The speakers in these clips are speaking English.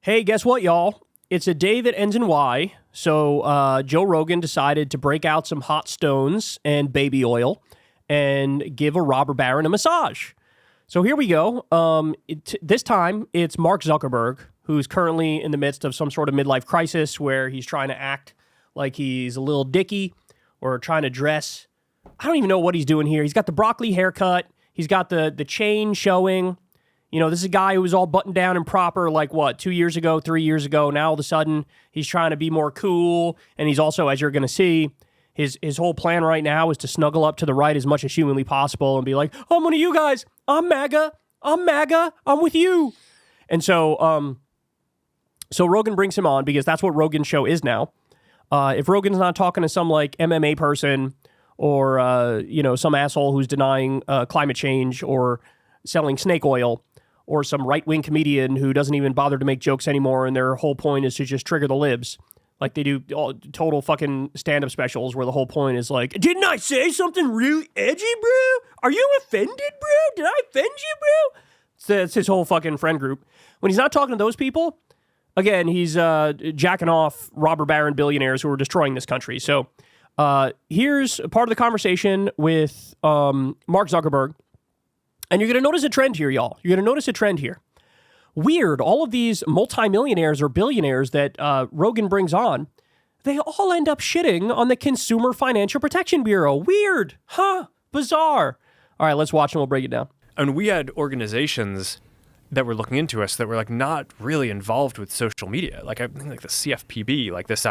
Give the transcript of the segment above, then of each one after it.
Hey, guess what, y'all? It's a day that ends in Y. So Joe Rogan decided to break out some hot stones and baby oil and give a robber baron a massage. So here we go. This time, it's Mark Zuckerberg, who's currently in the midst of some sort of midlife crisis where he's trying to act like he's a little dicky or trying to dress. I don't even know what he's doing here. He's got the broccoli haircut. He's got the chain showing. You know, this is a guy who was all buttoned down and proper, like, 2 years ago, 3 years ago. Now, all of a sudden, he's trying to be more cool. And he's also, as you're going to see, his whole plan right now is to snuggle up to the right as much as humanly possible and be like, I'm one of you guys. I'm MAGA. I'm MAGA. I'm with you. And so Rogan brings him on because that's what Rogan's show is now. If Rogan's not talking to some, like, MMA person or, some asshole who's denying climate change or selling snake oil, or some right-wing comedian who doesn't even bother to make jokes anymore and their whole point is to just trigger the libs. Like they do total fucking stand-up specials where the whole point is like, didn't I say something really edgy, bro? Are you offended, bro? Did I offend you, bro? It's his whole fucking friend group. When he's not talking to those people, again, he's jacking off robber baron billionaires who are destroying this country. So here's part of the conversation with Mark Zuckerberg. And you're going to notice a trend here, y'all. You're going to notice a trend here. Weird, all of these multimillionaires or billionaires that Rogan brings on, they all end up shitting on the Consumer Financial Protection Bureau. Weird, huh? Bizarre. All right, let's watch and we'll break it down. And we had organizations that were looking into us that were like not really involved with social media. Like I think like the CFPB, like this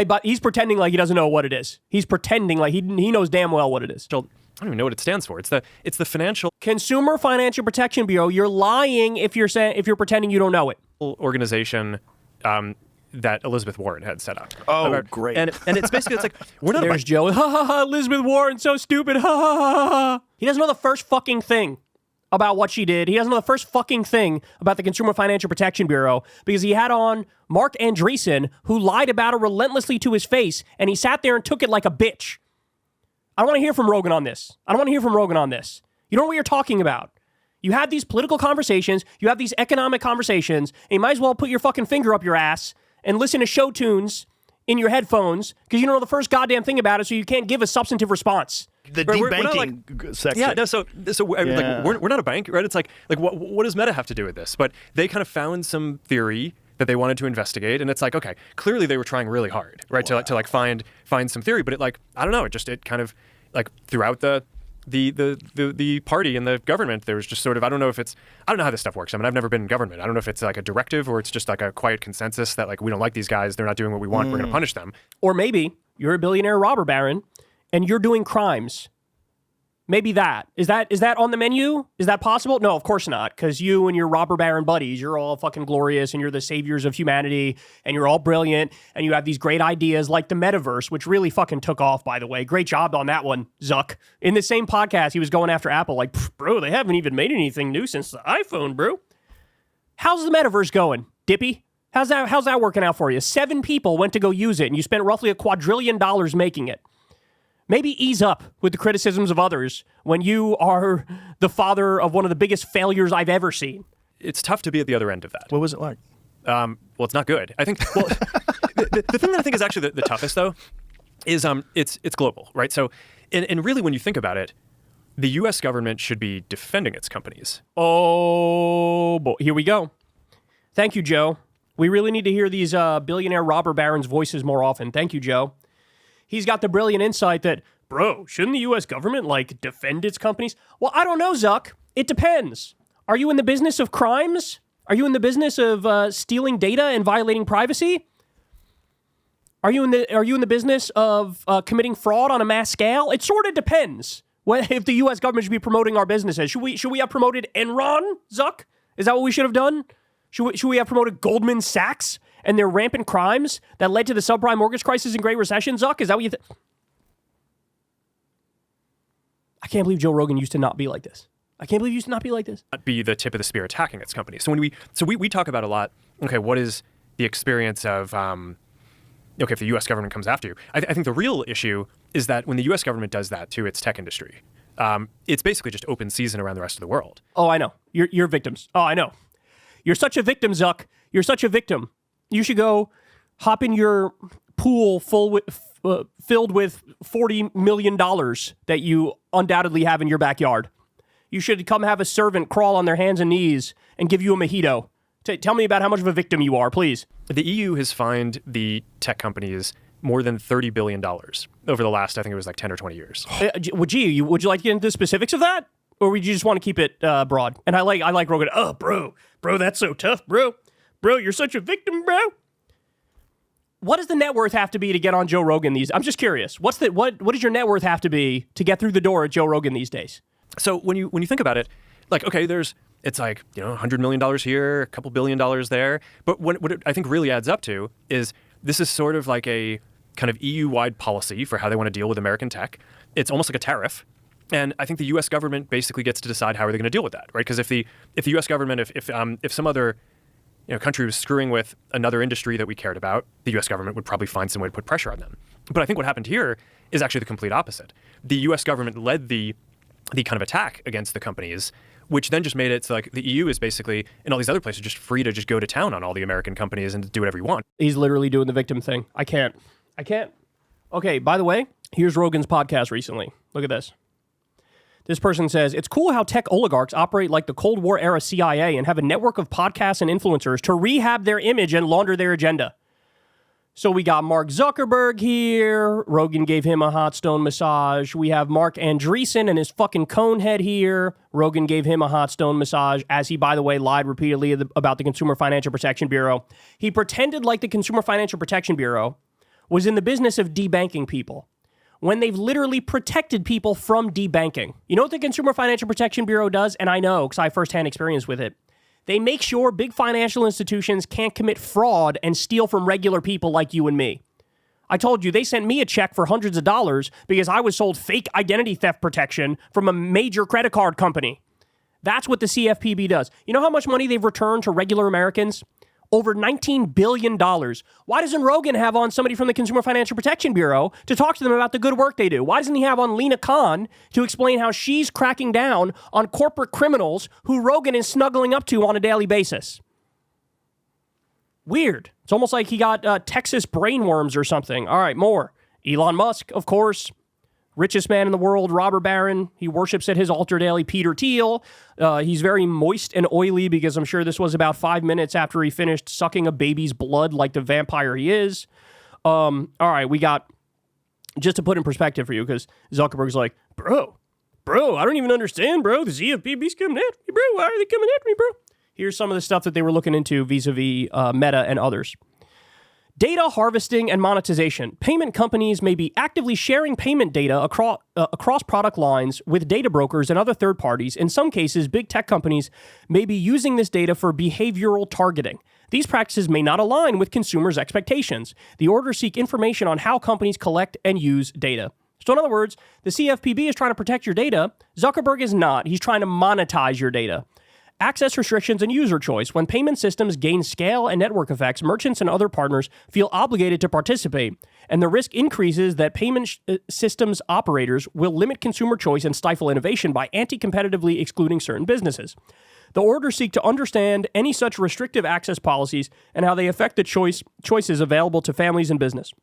but he's pretending like he doesn't know what it is. He's pretending like he knows damn well what it is. I don't even know what it stands for. It's the financial Consumer Financial Protection Bureau. You're lying if you're pretending you don't know it. Organization that Elizabeth Warren had set up. Oh, great! And it's basically it's like we're not. There's Joe. Ha ha ha! Elizabeth Warren, so stupid. Ha ha ha ha! He doesn't know the first fucking thing about what she did. He doesn't know the first fucking thing about the Consumer Financial Protection Bureau because he had on Mark Andreessen, who lied about it relentlessly to his face, and he sat there and took it like a bitch. I don't want to hear from Rogan on this. You don't know what you're talking about. You have these political conversations, you have these economic conversations, and you might as well put your fucking finger up your ass and listen to show tunes in your headphones because you don't know the first goddamn thing about it, so you can't give a substantive response. The debanking section. Yeah, no, so like we're not a bank, right? It's like what does Meta have to do with this? But they kind of found some theory that they wanted to investigate, and it's like, okay, clearly they were trying really hard, right, wow. to like find some theory, but I don't know, it kind of like throughout the party and the government, there was just sort of I don't know how this stuff works. I mean, I've never been in government. I don't know if it's like a directive or it's just like a quiet consensus that like we don't like these guys, they're not doing what we want, we're going to punish them. Or maybe you're a billionaire robber baron and you're doing crimes. Maybe that. Is that on the menu? Is that possible? No, of course not, because you and your robber baron buddies, you're all fucking glorious and you're the saviors of humanity and you're all brilliant and you have these great ideas like the metaverse, which really fucking took off, by the way. Great job on that one, Zuck. In the same podcast, he was going after Apple like, bro, they haven't even made anything new since the iPhone, bro. How's the metaverse going, Dippy? How's that working out for you? 7 people went to go use it and you spent roughly $1 quadrillion making it. Maybe ease up with the criticisms of others when you are the father of one of the biggest failures I've ever seen. It's tough to be at the other end of that. What was it like? Well, it's not good. I think, the thing that I think is actually the toughest, though, is it's global, right? So, and really, when you think about it, the U.S. government should be defending its companies. Oh, boy. Here we go. Thank you, Joe. We really need to hear these billionaire robber barons' voices more often. Thank you, Joe. He's got the brilliant insight that, bro, shouldn't the U.S. government, like, defend its companies? Well, I don't know, Zuck. It depends. Are you in the business of crimes? Are you in the business of stealing data and violating privacy? Are you in the business of committing fraud on a mass scale? It sort of depends. If the U.S. government should be promoting our businesses. Should we have promoted Enron, Zuck? Is that what we should have done? Should we have promoted Goldman Sachs and their rampant crimes that led to the subprime mortgage crisis and Great Recession, Zuck? Is that what you think? I can't believe Joe Rogan used to not be like this. Not be the tip of the spear attacking its company. So we talk about a lot, okay, what is the experience of, okay, if the U.S. government comes after you? I think the real issue is that when the U.S. government does that to its tech industry, it's basically just open season around the rest of the world. Oh, I know. You're victims. Oh, I know. You're such a victim, Zuck. You're such a victim. You should go hop in your pool filled with $40 million that you undoubtedly have in your backyard. You should come have a servant crawl on their hands and knees and give you a mojito. Tell me about how much of a victim you are, please. The EU has fined the tech companies more than $30 billion over the last, I think it was like 10 or 20 years. Would you like to get into the specifics of that? Or would you just want to keep it broad? And I like Rogan. Oh, bro, that's so tough, bro. Bro, you're such a victim, bro. What does the net worth have to be to get on Joe Rogan these? I'm just curious. What does your net worth have to be to get through the door at Joe Rogan these days? So when you think about it, like, okay, it's like, $100 million here, a couple $1 billion there. But what it, I think really adds up to is this is sort of like a kind of EU-wide policy for how they want to deal with American tech. It's almost like a tariff. And I think the U.S. government basically gets to decide how are they going to deal with that, right? Because if the U.S. government, if some other country was screwing with another industry that we cared about, the U.S. government would probably find some way to put pressure on them. But I think what happened here is actually the complete opposite. The U.S. government led the kind of attack against the companies, which then just made it so like the EU is basically, and all these other places, just free to just go to town on all the American companies and do whatever you want. He's literally doing the victim thing. I can't. Okay, by the way, here's Rogan's podcast recently. Look at this. This person says, it's cool how tech oligarchs operate like the Cold War era CIA and have a network of podcasts and influencers to rehab their image and launder their agenda. So we got Mark Zuckerberg here. Rogan gave him a hot stone massage. We have Mark Andreessen and his fucking cone head here. Rogan gave him a hot stone massage, as he, by the way, lied repeatedly about the Consumer Financial Protection Bureau. He pretended like the Consumer Financial Protection Bureau was in the business of debanking people, when they've literally protected people from debanking. You know what the Consumer Financial Protection Bureau does? And I know, because I have firsthand experience with it. They make sure big financial institutions can't commit fraud and steal from regular people like you and me. I told you, they sent me a check for hundreds of dollars because I was sold fake identity theft protection from a major credit card company. That's what the CFPB does. You know how much money they've returned to regular Americans? Over $19 billion. Why doesn't Rogan have on somebody from the Consumer Financial Protection Bureau to talk to them about the good work they do? Why doesn't he have on Lena Khan to explain how she's cracking down on corporate criminals who Rogan is snuggling up to on a daily basis? Weird. It's almost like he got Texas brainworms or something. All right, more. Elon Musk, of course. Richest man in the world, Robert Barron. He worships at his altar daily, Peter Thiel. He's very moist and oily because I'm sure this was about 5 minutes after he finished sucking a baby's blood like the vampire he is. All right, we got, just to put in perspective for you, because Zuckerberg's like, bro, I don't even understand, bro. The CFPB's coming at me, bro. Why are they coming at me, bro? Here's some of the stuff that they were looking into vis-a-vis Meta and others. Data harvesting and monetization. Payment companies may be actively sharing payment data across product lines with data brokers and other third parties. In some cases, big tech companies may be using this data for behavioral targeting. These practices may not align with consumers' expectations. The orders seek information on how companies collect and use data. So in other words, the CFPB is trying to protect your data. Zuckerberg is not. He's trying to monetize your data. Access restrictions and user choice. When payment systems gain scale and network effects, merchants and other partners feel obligated to participate, and the risk increases that payment systems operators will limit consumer choice and stifle innovation by anti-competitively excluding certain businesses. The orders seek to understand any such restrictive access policies and how they affect the choices available to families and business.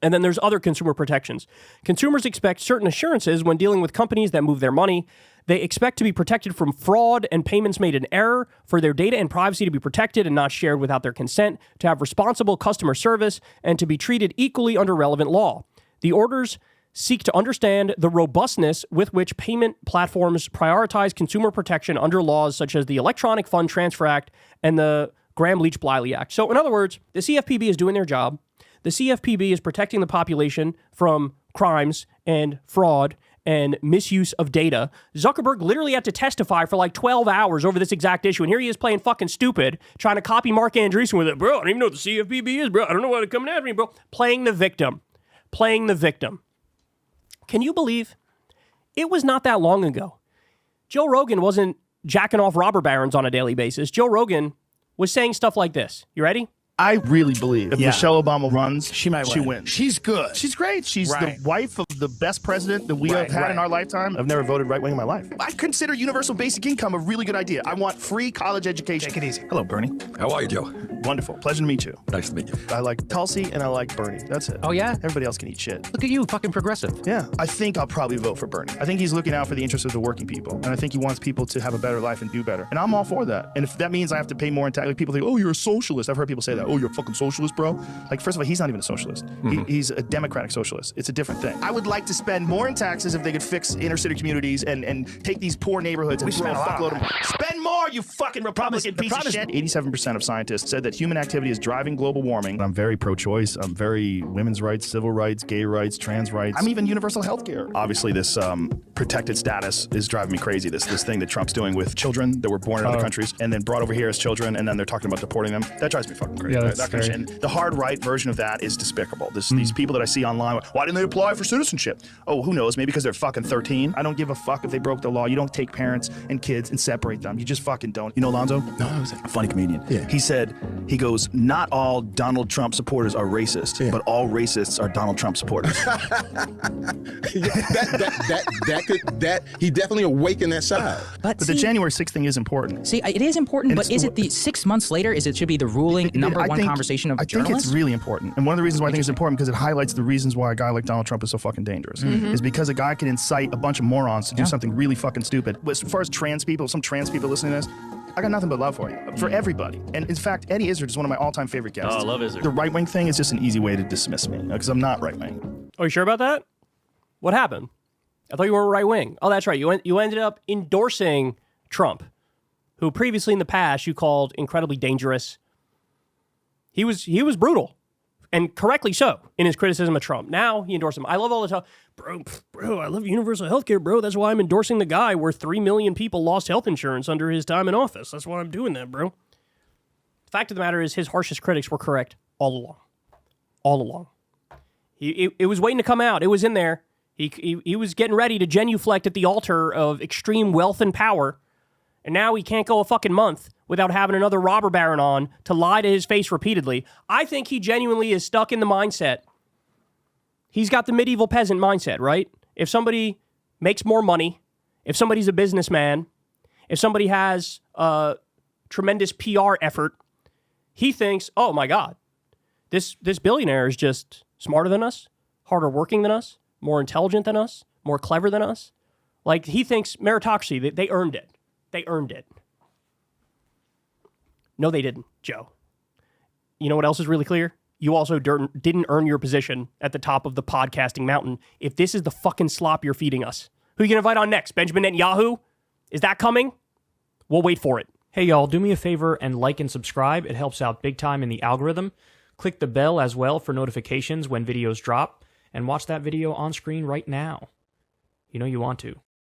And then there's other consumer protections. Consumers expect certain assurances when dealing with companies that move their money. They expect to be protected from fraud and payments made in error, for their data and privacy to be protected and not shared without their consent, to have responsible customer service, and to be treated equally under relevant law. The orders seek to understand the robustness with which payment platforms prioritize consumer protection under laws such as the Electronic Fund Transfer Act and the Gramm-Leach-Bliley Act. So in other words, the CFPB is doing their job. The CFPB is protecting the population from crimes and fraud and misuse of data. Zuckerberg literally had to testify for like 12 hours over this exact issue, and here he is playing fucking stupid, trying to copy Mark Andreessen with it. Bro, I don't even know what the CFPB is, bro. I don't know why they're coming after me, bro. Playing the victim. Can you believe it was not that long ago? Joe Rogan wasn't jacking off robber barons on a daily basis. Joe Rogan was saying stuff like this. You ready? I really believe if Michelle Obama runs, she wins. She's good. She's great. She's the wife of the best president that we have had in our lifetime. I've never voted right wing in my life. I consider universal basic income a really good idea. I want free college education. Take it easy. Hello, Bernie. How are you, Joe? Wonderful. Pleasure to meet you. Nice to meet you. I like Tulsi and I like Bernie. That's it. Oh, yeah? Everybody else can eat shit. Look at you, fucking progressive. Yeah. I think I'll probably vote for Bernie. I think he's looking out for the interests of the working people. And I think he wants people to have a better life and do better. And I'm all for that. And if that means I have to pay more in tax, like people think, oh, you're a socialist. I've heard people say that. Oh, you're a fucking socialist, bro. Like, first of all, he's not even a socialist. He's a democratic socialist. It's a different thing. I would like to spend more in taxes if they could fix inner city communities and take these poor neighborhoods and throw a fuckload of them. Spend more, you fucking Republican piece of shit. 87% of scientists said that human activity is driving global warming. I'm very pro-choice. I'm very women's rights, civil rights, gay rights, trans rights. I'm even universal health care. Obviously, this protected status is driving me crazy. This thing that Trump's doing with children that were born in other countries and then brought over here as children, and then they're talking about deporting them. That drives me fucking crazy. Yeah, that kind of shit. And the hard right version of that is despicable. These people that I see online, why didn't they apply for citizenship? Oh, who knows? Maybe because they're fucking 13. I don't give a fuck if they broke the law. You don't take parents and kids and separate them. You just fucking don't. You know Lonzo? No, I was A funny comedian. Yeah. He goes, not all Donald Trump supporters are racist, but all racists are Donald Trump supporters. He definitely awakened that side. But the January 6th thing is important. See, it is important, And but is it the 6 months later? It should be the ruling number one conversation of journalists? I think it's really important. And one of the reasons why I think it's important because it highlights the reasons why a guy like Donald Trump is so fucking dangerous. Is because a guy can incite a bunch of morons to do something really fucking stupid. As far as trans people, some trans people listening to this, I got nothing but love for you. For everybody. And in fact, Eddie Izzard is one of my all-time favorite guests. Oh, I love Izzard. The right-wing thing is just an easy way to dismiss me because I'm not right-wing. Are you sure about that? What happened? I thought you were right wing. Oh, that's right. You ended up endorsing Trump, who previously in the past you called incredibly dangerous. He was brutal, and correctly so, in his criticism of Trump. Now he endorsed him. I love all the time. Bro, I love universal health care, bro. That's why I'm endorsing the guy where 3 million people lost health insurance under his time in office. That's why I'm doing that, bro. The fact of the matter is his harshest critics were correct all along. All along. It was waiting to come out. It was in there. He was getting ready to genuflect at the altar of extreme wealth and power, and now he can't go a fucking month without having another robber baron on to lie to his face repeatedly. I think he genuinely is stuck in the mindset. He's got the medieval peasant mindset, right? If somebody makes more money, if somebody's a businessman, if somebody has a tremendous PR effort, he thinks, oh my God, this billionaire is just smarter than us, harder working than us, more intelligent than us, more clever than us. Like, he thinks meritocracy, they earned it. They earned it. No, they didn't, Joe. You know what else is really clear? You also didn't earn your position at the top of the podcasting mountain. If this is the fucking slop you're feeding us, who are you going to invite on next? Benjamin Netanyahu? Is that coming? We'll wait for it. Hey, y'all, do me a favor and like and subscribe. It helps out big time in the algorithm. Click the bell as well for notifications when videos drop. And watch that video on screen right now. You know you want to.